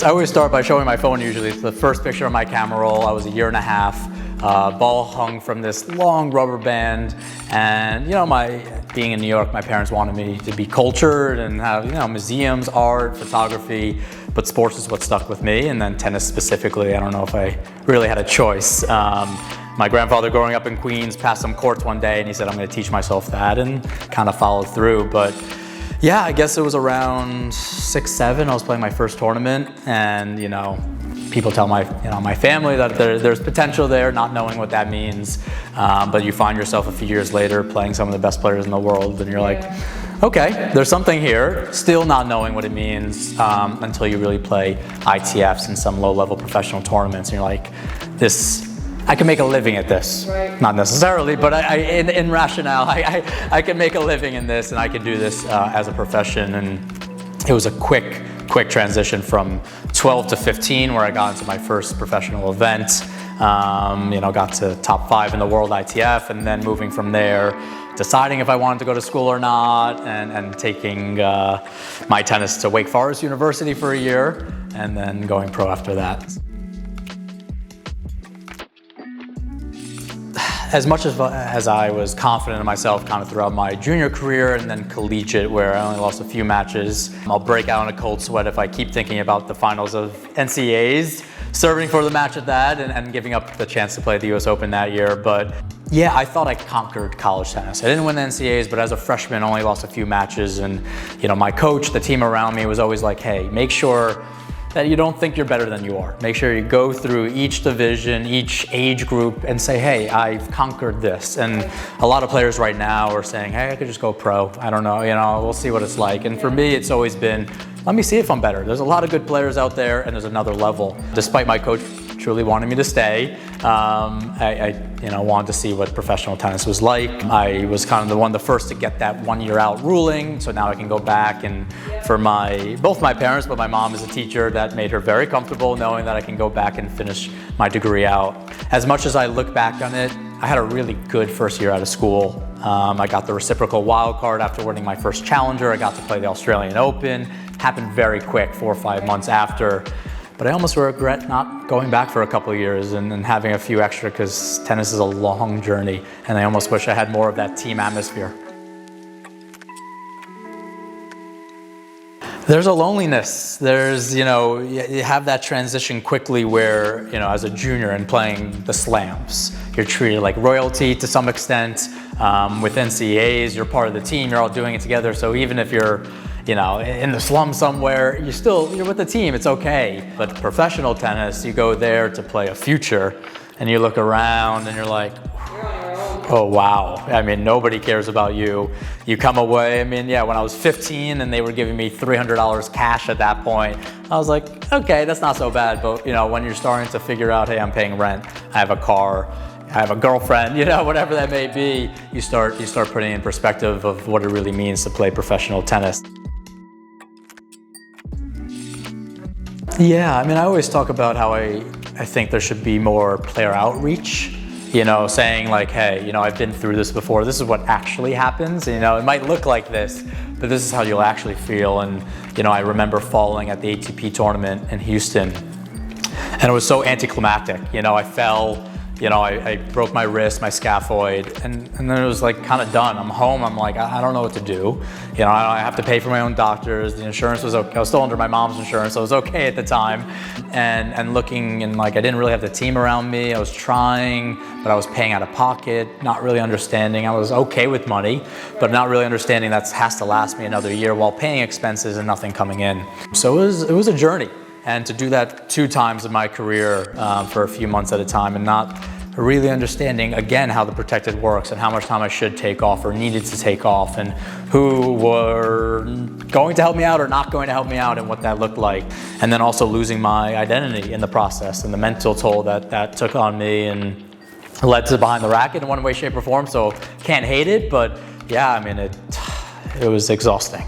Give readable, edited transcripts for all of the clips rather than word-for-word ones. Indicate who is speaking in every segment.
Speaker 1: I always start by showing my phone usually. It's the first picture of my camera roll. I was a year and a half. Ball hung from this long rubber band, and being in New York, my parents wanted me to be cultured and have museums, art, photography, but sports is what stuck with me, and then tennis specifically. I don't know if I really had a choice. My grandfather growing up in Queens passed some courts one day and he said, I'm going to teach myself that, and kind of followed through. But yeah, I guess it was around 6, 7, I was playing my first tournament, and people tell my family that there's potential there, not knowing what that means. But you find yourself a few years later playing some of the best players in the world, and you're like, okay, there's something here, still not knowing what it means until you really play ITFs and some low-level professional tournaments, and you're like, I can make a living at this.
Speaker 2: Right.
Speaker 1: Not necessarily, but in rationale, I can make a living in this, and I can do this as a profession. And it was a quick transition from 12 to 15, where I got into my first professional event. Got to top 5 in the world ITF, and then moving from there, deciding if I wanted to go to school or not, and taking my tennis to Wake Forest University for a year, and then going pro after that. As much as I was confident in myself kind of throughout my junior career and then collegiate, where I only lost a few matches, I'll break out in a cold sweat if I keep thinking about the finals of NCAAs, serving for the match at that, and giving up the chance to play the US Open that year. But yeah, I thought I conquered college tennis. I didn't win the NCAAs, but as a freshman, only lost a few matches. And my coach, the team around me was always like, hey, make sure that you don't think you're better than you are. Make sure you go through each division, each age group, and say, hey, I've conquered this. And a lot of players right now are saying, hey, I could just go pro. I don't know, we'll see what it's like. And for me, it's always been, let me see if I'm better. There's a lot of good players out there, and there's another level. Despite my coach truly wanted me to stay, I wanted to see what professional tennis was like. I was kind of the first to get that 1 year out ruling, so now I can go back, and for both my parents, but my mom is a teacher, that made her very comfortable knowing that I can go back and finish my degree out. As much as I look back on it, I had a really good first year out of school. I got the reciprocal wild card after winning my first challenger. I got to play the Australian Open. Happened very quick, 4 or 5 months after. But I almost regret not going back for a couple of years and having a few extra, because tennis is a long journey, and I almost wish I had more of that team atmosphere. There's a loneliness. There's, you have that transition quickly where, as a junior and playing the slams, you're treated like royalty to some extent. With NCAAs, you're part of the team, you're all doing it together. So even if you're, in the slum somewhere, you're with the team, it's okay. But professional tennis, you go there to play a future, and you look around and you're like, oh wow, nobody cares about you. You come away, when I was 15 and they were giving me $300 cash at that point, I was like, okay, that's not so bad. But when you're starting to figure out, hey, I'm paying rent, I have a car, I have a girlfriend, whatever that may be, you start putting in perspective of what it really means to play professional tennis. Yeah, I always talk about how I think there should be more player outreach, saying like, hey, I've been through this before, this is what actually happens, it might look like this, but this is how you'll actually feel. And, I remember falling at the ATP tournament in Houston, and it was so anticlimactic. I fell, I broke my wrist, my scaphoid, and then it was like kind of done. I'm home, I'm like, I don't know what to do. I have to pay for my own doctors. The insurance was okay. I was still under my mom's insurance, so it was okay at the time. And looking, and like, I didn't really have the team around me. I was trying, but I was paying out of pocket, not really understanding. I was okay with money, but not really understanding that has to last me another year while paying expenses and nothing coming in. So it was a journey. And to do that 2 times in my career for a few months at a time, and not really understanding, again, how the protected works and how much time I should take off or needed to take off, and who were going to help me out or not going to help me out, and what that looked like. And then also losing my identity in the process, and the mental toll that took on me, and led to Behind the Racquet in one way, shape, or form. So can't hate it, but yeah, it was exhausting.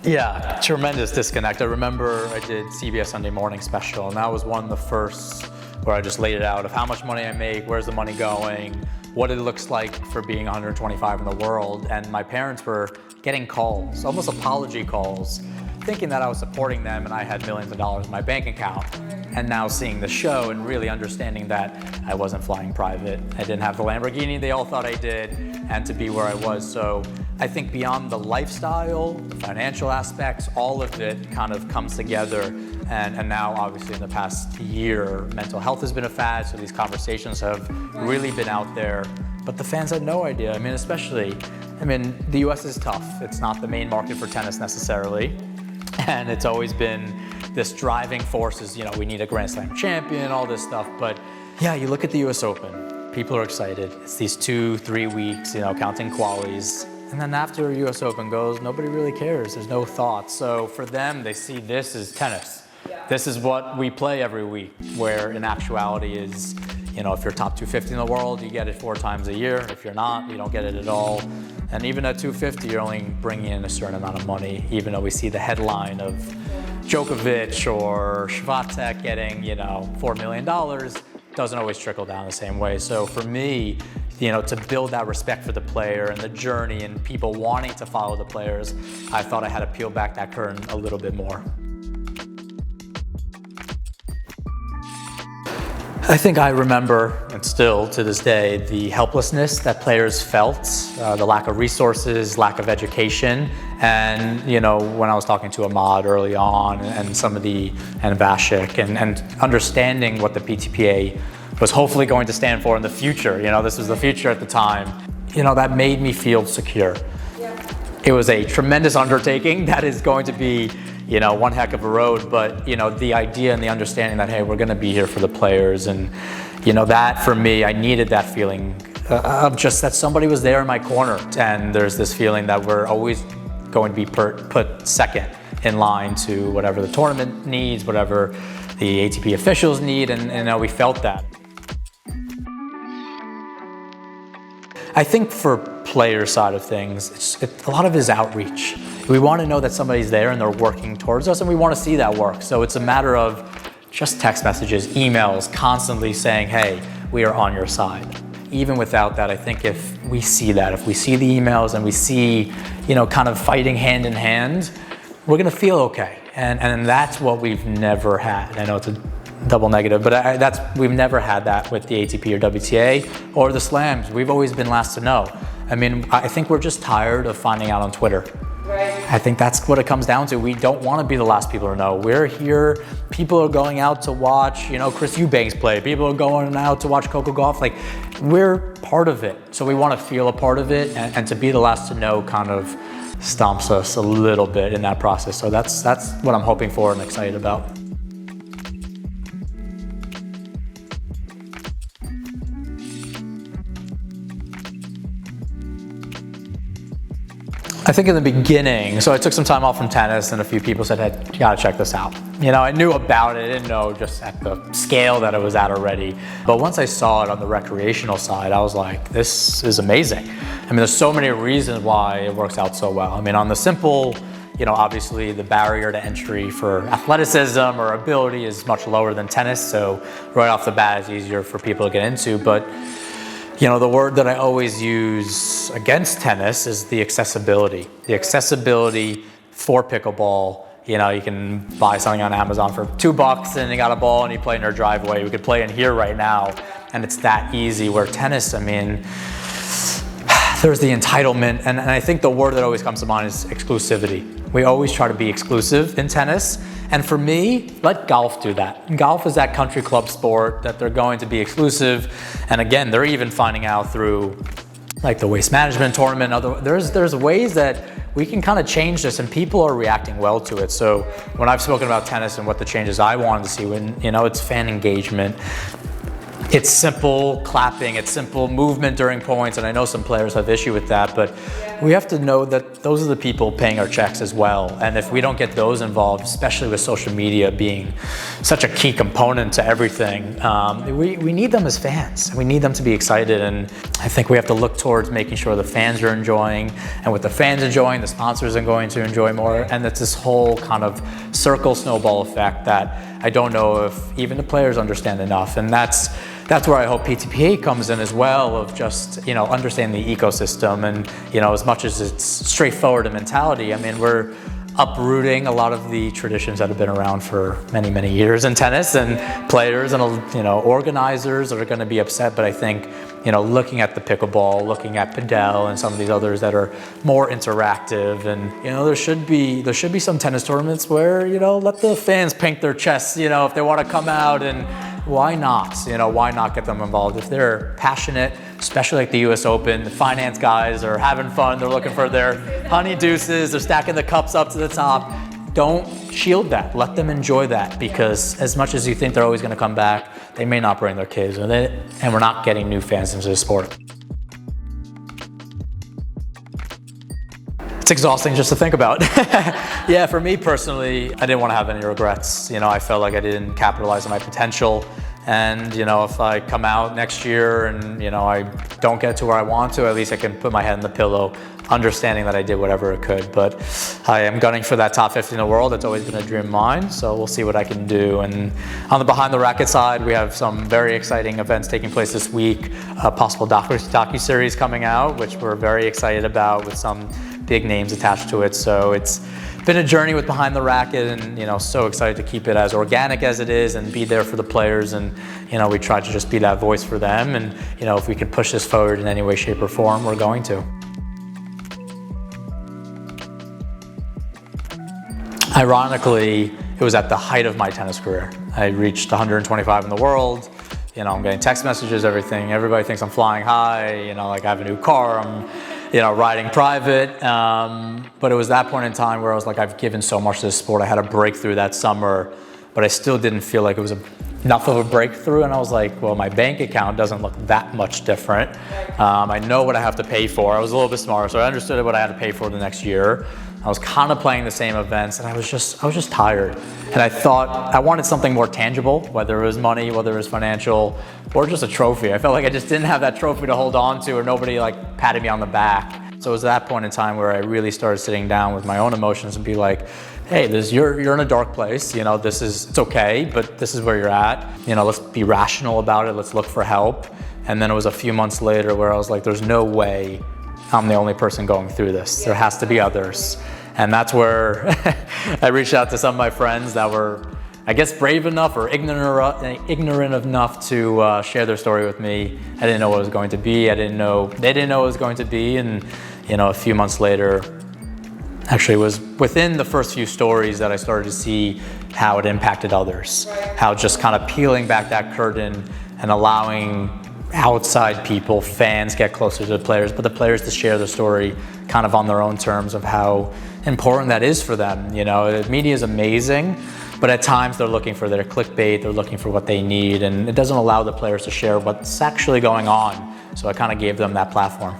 Speaker 1: Yeah, tremendous disconnect. I remember I did CBS Sunday Morning Special, and that was one of the first where I just laid it out of how much money I make, where's the money going, what it looks like for being 125 in the world. And my parents were getting calls, almost apology calls, thinking that I was supporting them and I had millions of dollars in my bank account. And now seeing the show and really understanding that I wasn't flying private, I didn't have the Lamborghini they all thought I did, and to be where I was. So I think beyond the lifestyle, the financial aspects, all of it kind of comes together. And now obviously in the past year, mental health has been a fad, so these conversations have really been out there. But the fans had no idea. I mean, especially, the US is tough. It's not the main market for tennis necessarily. And it's always been this driving force is, we need a Grand Slam champion, all this stuff. But yeah, you look at the US Open, people are excited. It's these 2-3 weeks, counting qualies. And then after US Open goes, nobody really cares. There's no thought. So for them, they see this as tennis. This is what we play every week, where in actuality is, if you're top 250 in the world, you get it 4 times a year. If you're not, you don't get it at all. And even at 250, you're only bringing in a certain amount of money, even though we see the headline of Djokovic or Swiatek getting, $4 million, doesn't always trickle down the same way. So for me, to build that respect for the player and the journey and people wanting to follow the players, I thought I had to peel back that curtain a little bit more. I think I remember, and still to this day, the helplessness that players felt, the lack of resources, lack of education. And, when I was talking to Ahmad early on and Vashik and understanding what the PTPA was hopefully going to stand for in the future, this was the future at the time, that made me feel secure. It was a tremendous undertaking that is going to be one heck of a road, but the idea and the understanding that, hey, we're going to be here for the players, and that for me, I needed that feeling of just that somebody was there in my corner, and there's this feeling that we're always going to be put second in line to whatever the tournament needs, whatever the ATP officials need, and we felt that. I think for player side of things, a lot of it is outreach. We want to know that somebody's there and they're working towards us, and we want to see that work. So it's a matter of just text messages, emails, constantly saying, hey, we are on your side. Even without that, I think if we see the emails and we see, kind of fighting hand in hand, we're going to feel okay. And that's what we've never had. I know it's a double negative, but we've never had that with the ATP or WTA or the slams. We've always been last to know. I think we're just tired of finding out on Twitter. Right. I think that's what it comes down to. We don't want to be the last people to know. We're here. People are going out to watch, Chris Eubanks play. People are going out to watch Coco Gauff. We're part of it. So we want to feel a part of it, and to be the last to know kind of stomps us a little bit in that process. So that's what I'm hoping for and excited about. I think in the beginning, so I took some time off from tennis and a few people said, hey, you gotta check this out. I knew about it, I didn't know just at the scale that it was at already. But once I saw it on the recreational side, I was like, this is amazing. There's so many reasons why it works out so well. On the simple, obviously the barrier to entry for athleticism or ability is much lower than tennis. So right off the bat, it's easier for people to get into. But the word that I always use against tennis is the accessibility. The accessibility for pickleball. You can buy something on Amazon for $2 and you got a ball and you play in your driveway. We could play in here right now, and it's that easy. Where tennis, there's the entitlement, and I think the word that always comes to mind is exclusivity. We always try to be exclusive in tennis, and for me, let golf do that. Golf is that country club sport that they're going to be exclusive, and again, they're even finding out through the waste management tournament. There's ways that we can kind of change this, and people are reacting well to it. So when I've spoken about tennis and what the changes I wanted to see, it's fan engagement. It's simple clapping, it's simple movement during points, and I know some players have issue with that, but we have to know that those are the people paying our checks as well. And if we don't get those involved, especially with social media being such a key component to everything, we need them as fans. We need them to be excited, and I think we have to look towards making sure the fans are enjoying, and with the fans enjoying, the sponsors are going to enjoy more, and it's this whole kind of circle snowball effect that I don't know if even the players understand enough. And that's that's where I hope PTPA comes in as well, of just, understanding the ecosystem. And, as much as it's straightforward in mentality, I mean, we're uprooting a lot of the traditions that have been around for many, many years in tennis, and players and, organizers are going to be upset. But I think, looking at the pickleball, looking at padel and some of these others that are more interactive, and, there should be some tennis tournaments where, let the fans paint their chests, if they want to come out, and why not? Why not get them involved? If they're passionate, especially like the US Open, the finance guys are having fun, they're looking for their honey deuces, they're stacking the cups up to the top. Don't shield that. Let them enjoy that, because as much as you think they're always going to come back, they may not bring their kids, and we're not getting new fans into the sport. It's exhausting just to think about. Yeah, for me personally, I didn't want to have any regrets. I felt like I didn't capitalize on my potential. And, if I come out next year and, I don't get to where I want to, at least I can put my head in the pillow, understanding that I did whatever I could. But I am gunning for that top 50 in the world. It's always been a dream of mine. So we'll see what I can do. And on the Behind the Racquet side, we have some very exciting events taking place this week. A possible docu-series coming out, which we're very excited about, with some big names attached to it. So it's been a journey with Behind the Racquet, and so excited to keep it as organic as it is and be there for the players. And we try to just be that voice for them, and if we can push this forward in any way, shape, or form, we're going to. Ironically, it was at the height of my tennis career. I reached 125 in the world. I'm getting text messages, everything. Everybody thinks I'm flying high, like I have a new car, I'm riding private. But it was that point in time where I was like, I've given so much to this sport. I had a breakthrough that summer, but I still didn't feel like it was enough of a breakthrough. And I was like, well, my bank account doesn't look that much different. I know what I have to pay for. I was a little bit smarter, so I understood what I had to pay for the next year. I was kind of playing the same events, and I was just tired. And I thought I wanted something more tangible, whether it was money, whether it was financial, or just a trophy. I felt like I just didn't have that trophy to hold on to, or nobody like patted me on the back. So it was that point in time where I really started sitting down with my own emotions and be like, hey, you're in a dark place. It's okay, but this is where you're at. Let's be rational about it. Let's look for help. And then it was a few months later where I was like, there's no way I'm the only person going through this. There has to be others. And that's where I reached out to some of my friends that were, I guess, brave enough or ignorant enough to share their story with me. I didn't know what it was going to be. They didn't know what it was going to be. And, a few months later, actually it was within the first few stories that I started to see how it impacted others. How just kind of peeling back that curtain and allowing outside people, fans, get closer to the players, but the players to share the story kind of on their own terms of how important that is for them. The media is amazing, but at times they're looking for their clickbait, they're looking for what they need, and it doesn't allow the players to share what's actually going on. So I kind of gave them that platform.